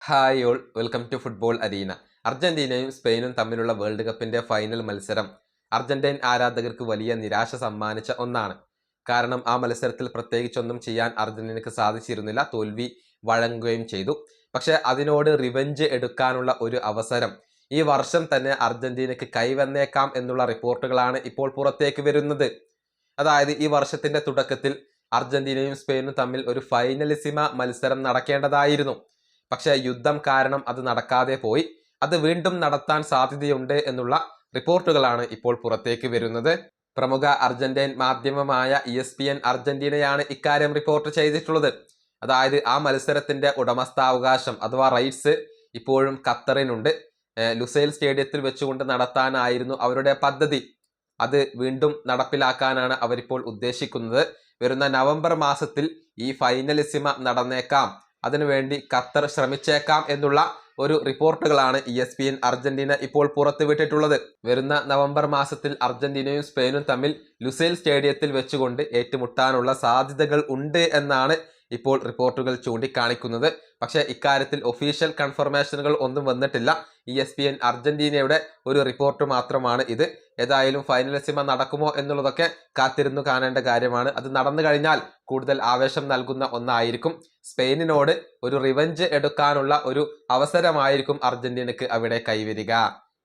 Hi all, welcome to football arena. അർജന്റീനയും സ്പെയിനും തമ്മിലുള്ള വേൾഡ് കപ്പിന്റെ ഫൈനൽ മത്സരം അർജന്റീൻ ആരാധകർക്ക് വലിയ നിരാശ സമ്മാനിച്ച ഒന്നാണ്. കാരണം ആ മത്സരത്തിൽ പ്രത്യേകിച്ചൊന്നും ചെയ്യാൻ അർജന്റീനക്ക് സാധിച്ചിരുന്നില്ല, തോൽവി വഴങ്ങുകയും ചെയ്തു. പക്ഷെ അതിനോട് റിവെഞ്ച് എടുക്കാനുള്ള ഒരു അവസരം ഈ വർഷം തന്നെ അർജന്റീനക്ക് കൈവന്നേക്കാം എന്നുള്ള റിപ്പോർട്ടുകളാണ് ഇപ്പോൾ പുറത്തേക്ക് വരുന്നത്. അതായത് ഈ വർഷത്തിന്റെ തുടക്കത്തിൽ അർജന്റീനയും സ്പെയിനും തമ്മിൽ ഒരു ഫൈനലിസിമ മത്സരം നടക്കേണ്ടതായിരുന്നു. പക്ഷേ യുദ്ധം കാരണം അത് നടക്കാതെ പോയി. അത് വീണ്ടും നടത്താൻ സാധ്യതയുണ്ട് എന്നുള്ള റിപ്പോർട്ടുകളാണ് ഇപ്പോൾ പുറത്തേക്ക് വരുന്നത്. പ്രമുഖ അർജന്റീൻ മാധ്യമമായ ESPN അർജന്റീനയാണ് ഇക്കാര്യം റിപ്പോർട്ട് ചെയ്തിട്ടുള്ളത്. അതായത് ആ മത്സരത്തിന്റെ ഉടമസ്ഥാവകാശം അഥവാ റൈറ്റ്സ് ഇപ്പോഴും ഖത്തറിനുണ്ട്. ലുസൈൽ സ്റ്റേഡിയത്തിൽ വെച്ചുകൊണ്ട് നടത്താനായിരുന്നു അവരുടെ പദ്ധതി. അത് വീണ്ടും നടപ്പിലാക്കാനാണ് അവരിപ്പോൾ ഉദ്ദേശിക്കുന്നത്. വരുന്ന നവംബർ മാസത്തിൽ ഈ ഫൈനലിസിമ നടന്നേക്കാം, അതിനുവേണ്ടി ഖത്തർ ശ്രമിച്ചേക്കാം എന്നുള്ള ഒരു റിപ്പോർട്ടുകളാണ് ESPN അർജന്റീന ഇപ്പോൾ പുറത്തുവിട്ടിട്ടുള്ളത്. വരുന്ന നവംബർ മാസത്തിൽ അർജന്റീനയും സ്പെയിനും തമ്മിൽ ലുസൈൽ സ്റ്റേഡിയത്തിൽ വെച്ചുകൊണ്ട് ഏറ്റുമുട്ടാനുള്ള സാധ്യതകൾ ഉണ്ട് എന്നാണ് ഇപ്പോൾ റിപ്പോർട്ടുകൾ ചൂണ്ടിക്കാണിക്കുന്നത്. പക്ഷേ ഇക്കാര്യത്തിൽ ഒഫീഷ്യൽ കൺഫർമേഷനുകൾ ഒന്നും വന്നിട്ടില്ല. ESPN അർജന്റീനയുടെ ഒരു റിപ്പോർട്ട് മാത്രമാണ് ഇത്. ഏതായാലും ഫൈനലിസിമ നടക്കുമോ എന്നുള്ളതൊക്കെ കാത്തിരുന്നു കാണേണ്ട കാര്യമാണ്. അത് നടന്നു കഴിഞ്ഞാൽ കൂടുതൽ ആവേശം നൽകുന്ന ഒന്നായിരിക്കും. സ്പെയിനിനോട് ഒരു റിവഞ്ച് എടുക്കാനുള്ള ഒരു അവസരമായിരിക്കും അർജന്റീനക്ക് അവിടെ കൈവരിക.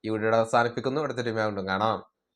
ഈ വീഡിയോ അവസാനിപ്പിക്കുന്നു. അടുത്തൊരു വീണ്ടും കാണാം.